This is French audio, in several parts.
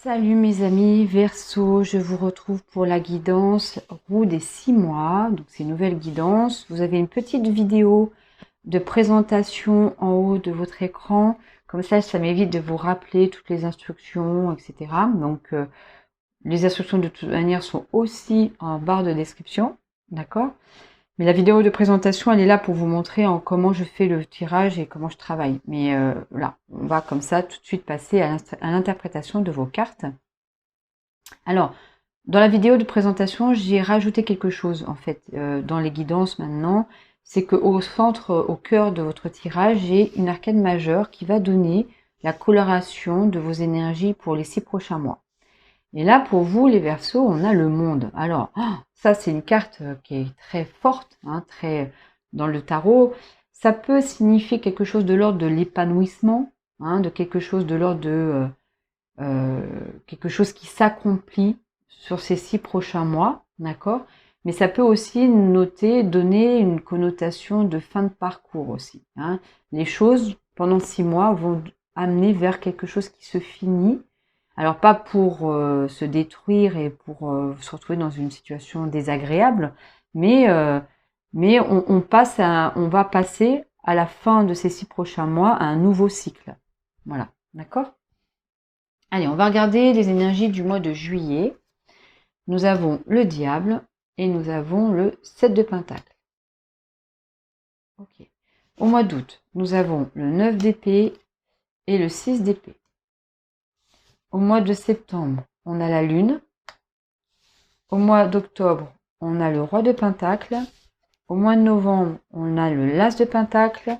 Salut mes amis Verseau, je vous retrouve pour la guidance roue des 6 mois. Donc c'est une nouvelle guidance. Vous avez une petite vidéo de présentation en haut de votre écran. Comme ça m'évite de vous rappeler toutes les instructions, etc. Donc les instructions de toute manière sont aussi en barre de description. D'accord? Mais la vidéo de présentation, elle est là pour vous montrer comment je fais le tirage et comment je travaille. Mais là, on va comme ça tout de suite passer à l'interprétation de vos cartes. Alors, dans la vidéo de présentation, j'ai rajouté quelque chose en fait dans les guidances maintenant. C'est qu'au centre, au cœur de votre tirage, j'ai une arcane majeure qui va donner la coloration de vos énergies pour les 6 prochains mois. Et là, pour vous, les Verseaux, on a le monde. Alors, ça, c'est une carte qui est très forte, très dans le tarot. Ça peut signifier quelque chose de l'ordre de l'épanouissement, de quelque chose de l'ordre de quelque chose qui s'accomplit sur ces 6 prochains mois, d'accord? Mais ça peut aussi donner une connotation de fin de parcours aussi. Les choses, pendant 6 mois, vont amener vers quelque chose qui se finit. Alors pas pour se détruire et pour se retrouver dans une situation désagréable, mais on va passer à la fin de ces 6 prochains mois à un nouveau cycle. Voilà, d'accord? Allez, on va regarder les énergies du mois de juillet. Nous avons le diable et nous avons le 7 de pentacle. Ok. Au mois d'août, nous avons le 9 d'épée et le 6 d'épée. Au mois de septembre, on a la lune. Au mois d'octobre, on a le roi de pentacle. Au mois de novembre, on a le l'as de pentacle.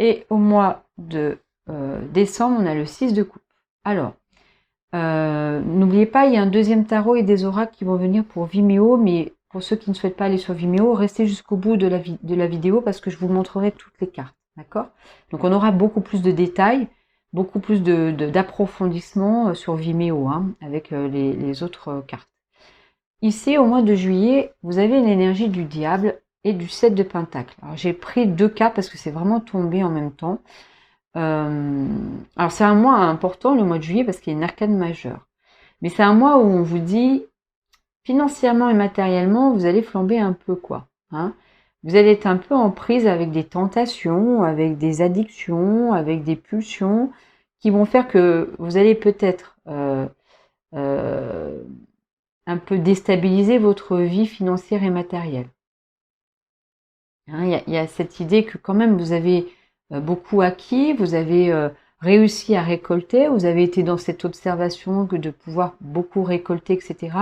Et au mois de décembre, on a le 6 de coupe. Alors, n'oubliez pas, il y a un deuxième tarot et des oracles qui vont venir pour Vimeo, mais pour ceux qui ne souhaitent pas aller sur Vimeo, restez jusqu'au bout de la vidéo parce que je vous montrerai toutes les cartes, d'accord? Donc on aura beaucoup plus de détails, beaucoup plus d'approfondissement sur Vimeo, avec les autres cartes. Ici, au mois de juillet, vous avez une énergie du diable et du 7 de pentacle. Alors j'ai pris 2 cartes parce que c'est vraiment tombé en même temps. Alors c'est un mois important, le mois de juillet, parce qu'il y a une arcane majeure. Mais c'est un mois où on vous dit, financièrement et matériellement, vous allez flamber un peu, quoi. Vous allez être un peu en prise avec des tentations, avec des addictions, avec des pulsions, qui vont faire que vous allez peut-être un peu déstabiliser votre vie financière et matérielle. Il y a cette idée que quand même vous avez beaucoup acquis, vous avez réussi à récolter, vous avez été dans cette observation que de pouvoir beaucoup récolter, etc.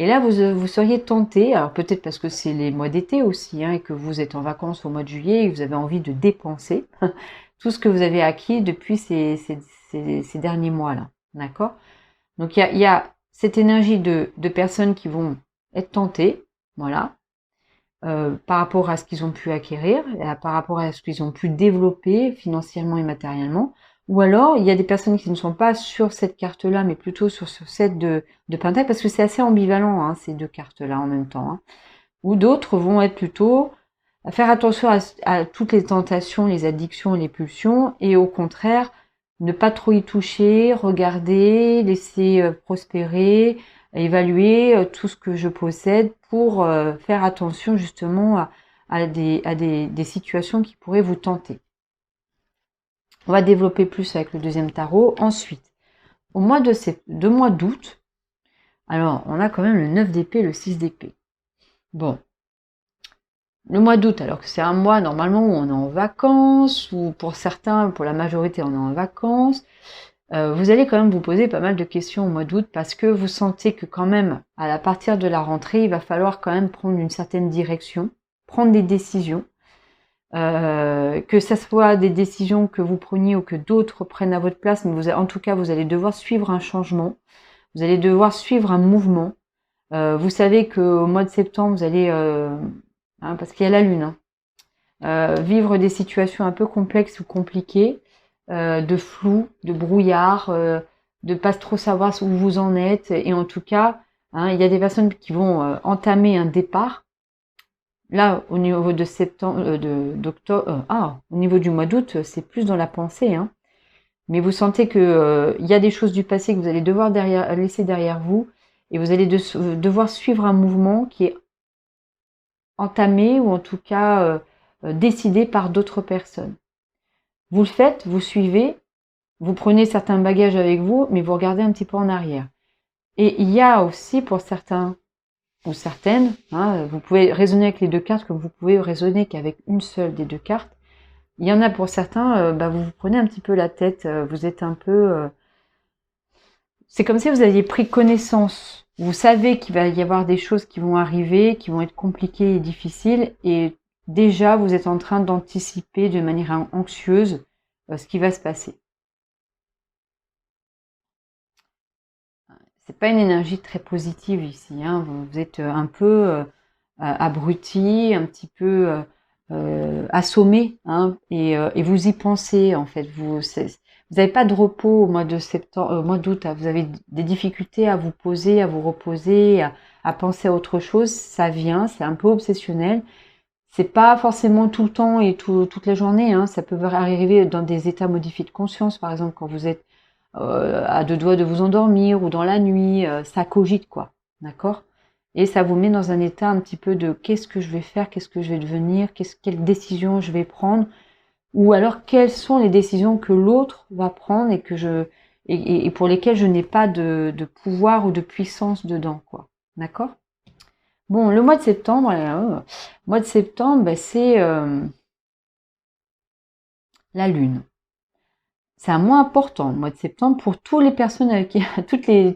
Et là, vous seriez tenté, alors peut-être parce que c'est les mois d'été aussi, et que vous êtes en vacances au mois de juillet et que vous avez envie de dépenser tout ce que vous avez acquis depuis ces derniers mois-là. D'accord? Donc il y a cette énergie de personnes qui vont être tentées, voilà, par rapport à ce qu'ils ont pu acquérir, par rapport à ce qu'ils ont pu développer financièrement et matériellement. Ou alors, il y a des personnes qui ne sont pas sur cette carte-là, mais plutôt sur ce set de pentacle, parce que c'est assez ambivalent, ces 2 cartes-là en même temps. Ou d'autres vont être plutôt à faire attention à toutes les tentations, les addictions et les pulsions, et au contraire, ne pas trop y toucher, regarder, laisser prospérer, évaluer tout ce que je possède pour faire attention justement à des situations qui pourraient vous tenter. On va développer plus avec le deuxième tarot. Ensuite, au mois d'août, alors on a quand même le 9 d'épée et le 6 d'épée. Bon, le mois d'août, alors que c'est un mois normalement où on est en vacances, ou pour certains, pour la majorité, on est en vacances, vous allez quand même vous poser pas mal de questions au mois d'août parce que vous sentez que quand même, à partir de la rentrée, il va falloir quand même prendre une certaine direction, prendre des décisions, que ça soit des décisions que vous preniez ou que d'autres prennent à votre place, mais en tout cas, vous allez devoir suivre un changement, vous allez devoir suivre un mouvement. Vous savez qu'au mois de septembre, vous allez, parce qu'il y a la lune, vivre des situations un peu complexes ou compliquées, de flou, de brouillard, de pas trop savoir où vous en êtes. Et en tout cas, il y a des personnes qui vont entamer un départ. Là, au niveau de septembre, d'octobre, au niveau du mois d'août, c'est plus dans la pensée. mais vous sentez que il y a des choses du passé que vous allez devoir laisser derrière vous, et vous allez devoir suivre un mouvement qui est entamé, ou en tout cas décidé par d'autres personnes. Vous le faites, vous suivez, vous prenez certains bagages avec vous, mais vous regardez un petit peu en arrière. Et il y a aussi pour certains ou certaines, hein, vous pouvez raisonner avec les deux cartes comme vous pouvez raisonner qu'avec une seule des deux cartes. Il y en a pour certains, vous vous prenez un petit peu la tête, vous êtes un peu... c'est comme si vous aviez pris connaissance. Vous savez qu'il va y avoir des choses qui vont arriver, qui vont être compliquées et difficiles, et déjà vous êtes en train d'anticiper de manière anxieuse ce qui va se passer. C'est pas une énergie très positive ici, hein. Vous êtes un peu abruti, un petit peu assommé, hein, et vous y pensez en fait. Vous n'avez pas de repos au mois de septembre, au mois d'août. Vous avez des difficultés à vous poser, à vous reposer, à penser à autre chose. Ça vient, c'est un peu obsessionnel. C'est pas forcément tout le temps et toute la journée, hein. Ça peut arriver dans des états modifiés de conscience, par exemple quand vous êtes à deux doigts de vous endormir ou dans la nuit, ça cogite quoi, d'accord? Et ça vous met dans un état un petit peu de qu'est-ce que je vais faire, qu'est-ce que je vais devenir, quelle décision je vais prendre, ou alors quelles sont les décisions que l'autre va prendre et et pour lesquelles je n'ai pas de pouvoir ou de puissance dedans, quoi, d'accord? Bon, le mois de septembre, c'est la lune. C'est un mois important, le mois de septembre, pour toutes les personnes avec qui,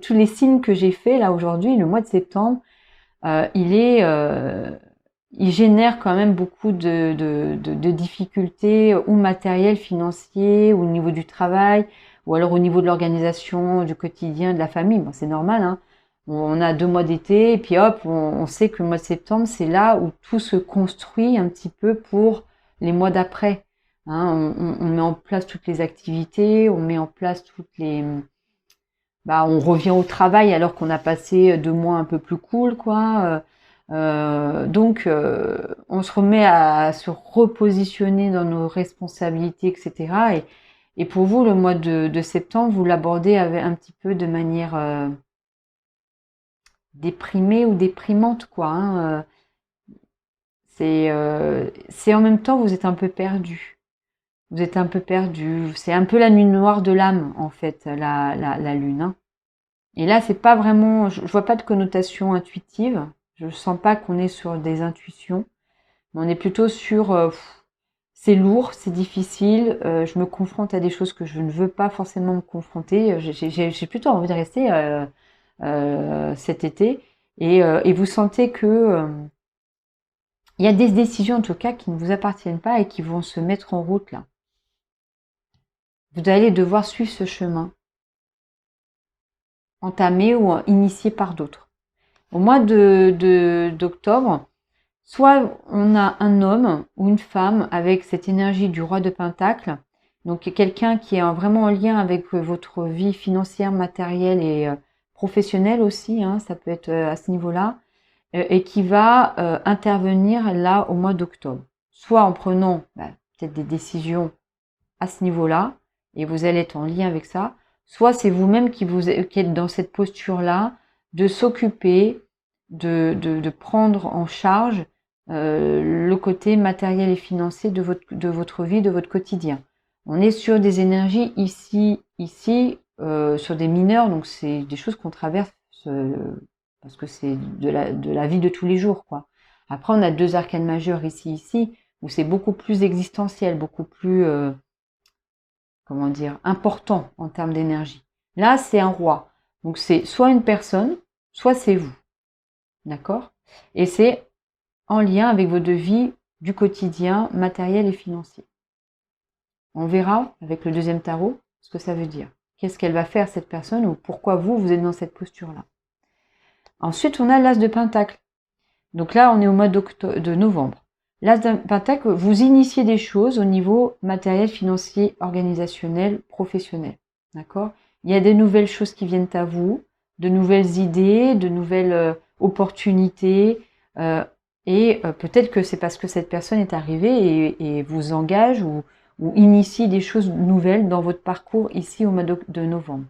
tous les signes que j'ai fait là aujourd'hui. Le mois de septembre, il génère quand même beaucoup de difficultés ou matérielles, financières, ou au niveau du travail, ou alors au niveau de l'organisation, du quotidien, de la famille. Bon, c'est normal, hein. On a 2 mois d'été, et puis hop, on sait que le mois de septembre, c'est là où tout se construit un petit peu pour les mois d'après. Hein, on met en place toutes les activités, on met en place on revient au travail alors qu'on a passé 2 mois un peu plus cool, quoi. Donc, on se remet à se repositionner dans nos responsabilités, etc. Et pour vous, le mois de septembre, vous l'abordez avec un petit peu de manière déprimée ou déprimante, quoi. Hein. C'est en même temps, vous êtes un peu perdu. Vous êtes un peu perdu. C'est un peu la nuit noire de l'âme, en fait, la lune. Hein. Et là, c'est pas vraiment, je vois pas de connotation intuitive. Je sens pas qu'on est sur des intuitions. Mais on est plutôt sur, c'est lourd, c'est difficile. Je me confronte à des choses que je ne veux pas forcément me confronter. J'ai plutôt envie de rester cet été. Et vous sentez que il y a des décisions en tout cas qui ne vous appartiennent pas et qui vont se mettre en route là. Vous allez devoir suivre ce chemin, entamé ou initié par d'autres. Au mois d'octobre, soit on a un homme ou une femme avec cette énergie du roi de Pentacle, donc quelqu'un qui est vraiment en lien avec votre vie financière, matérielle et professionnelle aussi, hein, ça peut être à ce niveau-là, et qui va intervenir là au mois d'octobre. Soit en prenant peut-être des décisions à ce niveau-là, et vous allez être en lien avec ça, soit c'est vous-même qui êtes dans cette posture-là, de s'occuper, de prendre en charge le côté matériel et financier de votre vie, de votre quotidien. On est sur des énergies ici, sur des mineurs, donc c'est des choses qu'on traverse parce que c'est de la vie de tous les jours, quoi. Après, on a 2 arcanes majeurs ici, où c'est beaucoup plus existentiel, beaucoup plus comment dire, important en termes d'énergie. Là, c'est un roi. Donc, c'est soit une personne, soit c'est vous. D'accord? Et c'est en lien avec vos devis du quotidien, matériel et financier. On verra avec le deuxième tarot ce que ça veut dire. Qu'est-ce qu'elle va faire, cette personne, ou pourquoi vous êtes dans cette posture-là. Ensuite, on a l'As de Pentacle. Donc là, on est au mois de novembre. L'As de Pentacle, vous initiez des choses au niveau matériel, financier, organisationnel, professionnel. D'accord? Il y a des nouvelles choses qui viennent à vous, de nouvelles idées, de nouvelles opportunités. Et peut-être que c'est parce que cette personne est arrivée et vous engage ou ou initie des choses nouvelles dans votre parcours ici au mois de novembre.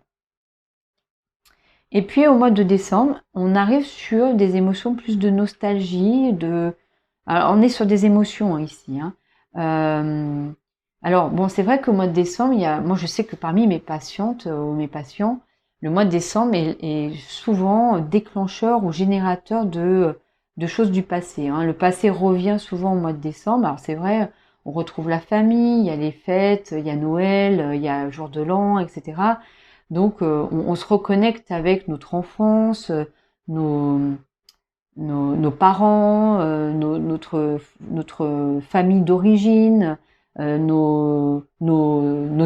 Et puis au mois de décembre, on arrive sur des émotions plus de nostalgie, alors, on est sur des émotions ici. Alors bon, c'est vrai qu'au mois de décembre, moi je sais que parmi mes patientes ou mes patients, le mois de décembre est souvent déclencheur ou générateur de choses du passé. Le passé revient souvent au mois de décembre. Alors c'est vrai, on retrouve la famille, il y a les fêtes, il y a Noël, il y a le jour de l'an, etc. Donc on se reconnecte avec notre enfance, nos parents, notre famille d'origine, nos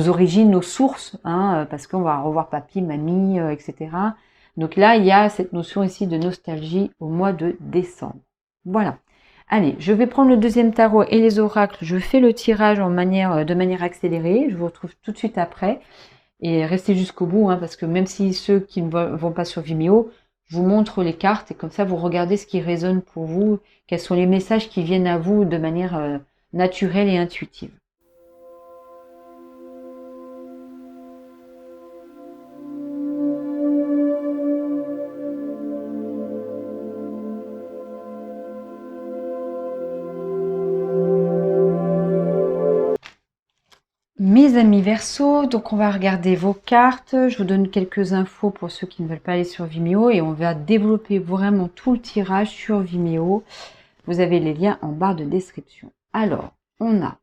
origines, nos sources, parce qu'on va revoir papy, mamie, etc. Donc là, il y a cette notion ici de nostalgie au mois de décembre. Voilà. Allez, je vais prendre le deuxième tarot et les oracles. Je fais le tirage de manière accélérée. Je vous retrouve tout de suite après. Et restez jusqu'au bout, parce que même si ceux qui ne vont pas sur Vimeo, je vous montre les cartes et comme ça vous regardez ce qui résonne pour vous, quels sont les messages qui viennent à vous de manière naturelle et intuitive. Mes amis Verseau, donc on va regarder vos cartes, je vous donne quelques infos pour ceux qui ne veulent pas aller sur Vimeo et on va développer vraiment tout le tirage sur Vimeo. Vous avez les liens en barre de description. Alors, on a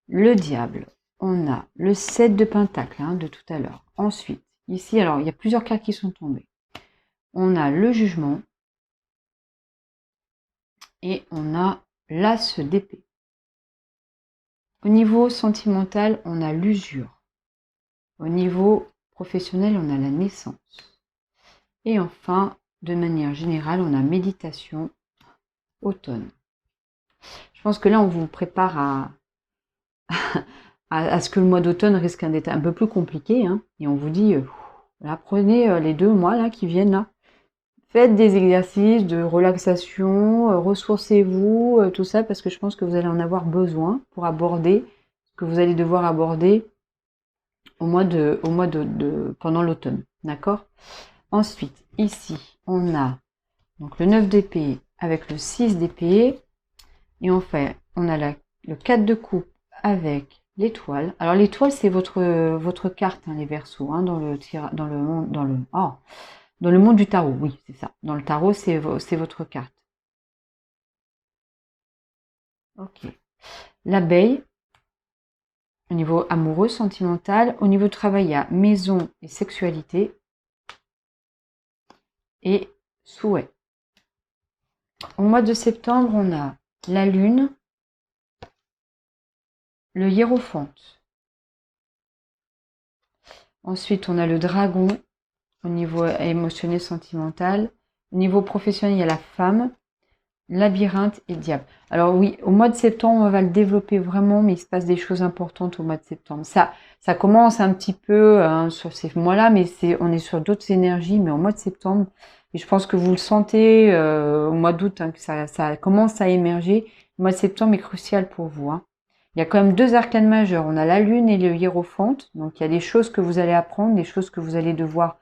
le diable, on a le 7 de pentacle de tout à l'heure. Ensuite, ici, alors il y a plusieurs cartes qui sont tombées. On a le jugement et on a l'as d'épée. Au niveau sentimental, on a l'usure. Au niveau professionnel, on a la naissance. Et enfin, de manière générale, on a méditation, automne. Je pense que là, on vous prépare à ce que le mois d'automne risque d'être un peu plus compliqué. Et on vous dit, là, prenez les 2 mois là, qui viennent là. Faites des exercices de relaxation, ressourcez-vous, tout ça, parce que je pense que vous allez en avoir besoin pour aborder ce que vous allez devoir aborder pendant l'automne, d'accord? Ensuite, ici, on a donc le 9 d'épée avec le 6 d'épée, et enfin, on a le 4 de coupe avec l'étoile. Alors l'étoile, c'est votre carte, les Verseaux, dans le monde du tarot, oui, c'est ça. Dans le tarot, c'est votre carte. Ok. L'abeille, au niveau amoureux, sentimental. Au niveau travail, il y a maison et sexualité. Et souhait. Au mois de septembre, on a la lune, le hiérophante. Ensuite, on a le dragon, au niveau émotionnel, sentimental. Au niveau professionnel, il y a la femme, labyrinthe et diable. Alors oui, au mois de septembre, on va le développer vraiment, mais il se passe des choses importantes au mois de septembre. Ça commence un petit peu sur ces mois-là, mais on est sur d'autres énergies, mais au mois de septembre, et je pense que vous le sentez au mois d'août, que ça commence à émerger. Le mois de septembre est crucial pour vous. Il y a quand même 2 arcanes majeurs. On a la lune et le hiérophante. Donc il y a des choses que vous allez apprendre, des choses que vous allez devoir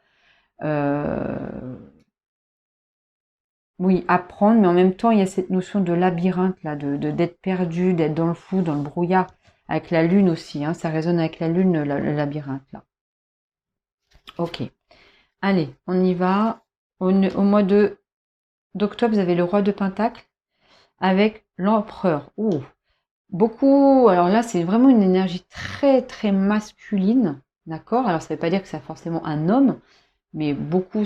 apprendre, mais en même temps, il y a cette notion de labyrinthe, là, d'être perdu, d'être dans le flou, dans le brouillard, avec la lune aussi, ça résonne avec la lune, le labyrinthe, là. Ok. Allez, on y va. Au mois d'octobre, vous avez le roi de pentacle avec l'empereur. Beaucoup, alors là, c'est vraiment une énergie très, très masculine, d'accord? Alors, ça ne veut pas dire que c'est forcément un homme, mais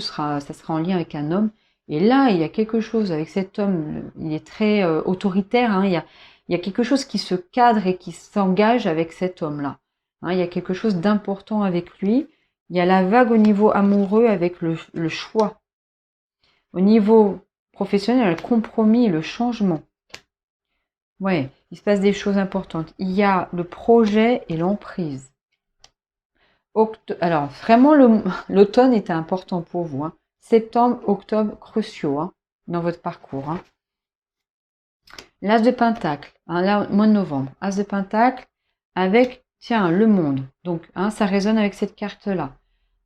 ça sera en lien avec un homme. Et là, il y a quelque chose avec cet homme, il est très autoritaire, il y a quelque chose qui se cadre et qui s'engage avec cet homme-là. Il y a quelque chose d'important avec lui. Il y a la vague au niveau amoureux avec le choix. Au niveau professionnel, le compromis et le changement. Ouais, il se passe des choses importantes. Il y a le projet et l'emprise. Alors, vraiment, l'automne était important pour vous. Septembre, octobre, cruciaux dans votre parcours. L'as de pentacle, là, mois de novembre. As de pentacle, avec, tiens, le monde. Donc, hein, ça résonne avec cette carte-là.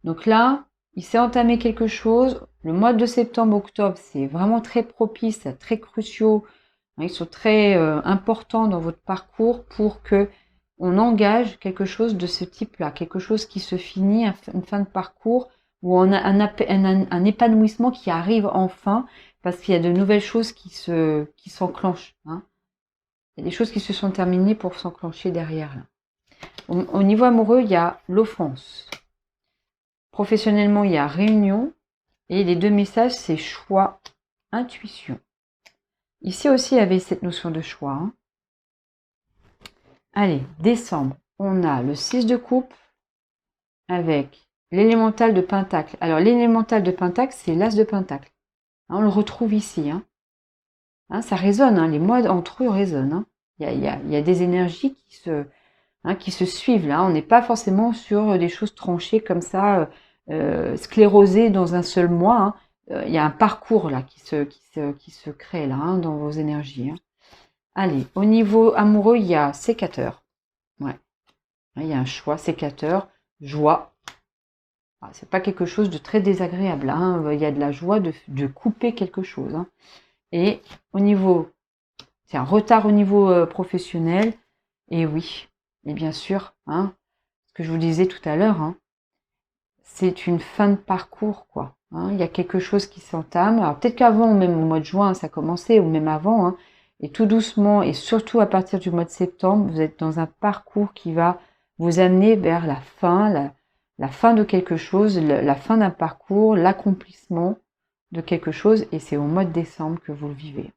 Donc là, il s'est entamé quelque chose. Le mois de septembre, octobre, c'est vraiment très propice, très cruciaux. Ils sont très importants dans votre parcours pour que on engage quelque chose de ce type-là, quelque chose qui se finit, une fin de parcours, où on a un épanouissement qui arrive enfin, parce qu'il y a de nouvelles choses qui s'enclenchent. Hein. Il y a des choses qui se sont terminées pour s'enclencher derrière. Là. Au niveau amoureux, il y a l'offense. Professionnellement, il y a réunion. Et les deux messages, c'est choix, intuition. Ici aussi, il y avait cette notion de choix. Hein. Allez, décembre, on a le 6 de coupe avec l'élémental de pentacle. Alors, l'élémental de pentacle, c'est l'as de pentacle. Hein, on le retrouve ici. Hein. Hein, ça résonne, hein, les mois entre eux résonnent. Hein. Il y a des énergies qui se suivent là. On n'est pas forcément sur des choses tranchées comme ça, sclérosées dans un seul mois. Hein. Il y a un parcours là qui se crée là hein, dans vos énergies. Hein. Allez, au niveau amoureux, il y a sécateur. Ouais. Il y a un choix, sécateur, joie. Ah, c'est pas quelque chose de très désagréable. Hein. Il y a de la joie de couper quelque chose. Hein. Et au niveau, c'est un retard au niveau professionnel. Et oui, et bien sûr, hein, ce que je vous disais tout à l'heure, hein, c'est une fin de parcours, quoi. Hein. Il y a quelque chose qui s'entame. Alors peut-être qu'avant, même au mois de juin, ça commençait, ou même avant, hein, et tout doucement, et surtout à partir du mois de septembre, vous êtes dans un parcours qui va vous amener vers la fin de quelque chose, la fin d'un parcours, l'accomplissement de quelque chose, et c'est au mois de décembre que vous le vivez.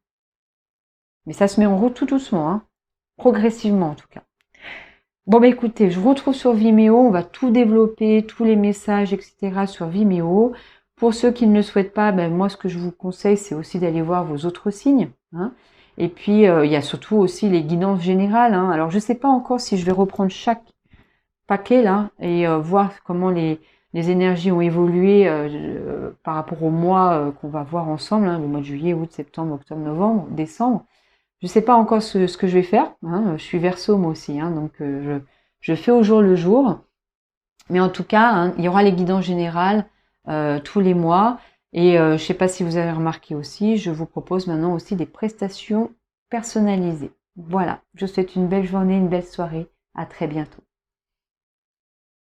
Mais ça se met en route tout doucement, hein, progressivement en tout cas. Bon bah écoutez, je vous retrouve sur Vimeo, on va tout développer, tous les messages, etc. sur Vimeo. Pour ceux qui ne le souhaitent pas, ben moi ce que je vous conseille, c'est aussi d'aller voir vos autres signes. Hein. Et puis il y a surtout aussi les guidances générales. Hein. Alors je ne sais pas encore si je vais reprendre chaque paquet là et voir comment les énergies ont évolué par rapport au mois qu'on va voir ensemble, hein, le mois de juillet, août, septembre, octobre, novembre, décembre. Je ne sais pas encore ce que je vais faire. Hein. Je suis Verseau moi aussi, hein, donc je fais au jour le jour. Mais en tout cas, hein, il y aura les guidances générales tous les mois. Et je ne sais pas si vous avez remarqué aussi, je vous propose maintenant aussi des prestations personnalisées. Voilà, je vous souhaite une belle journée, une belle soirée. À très bientôt.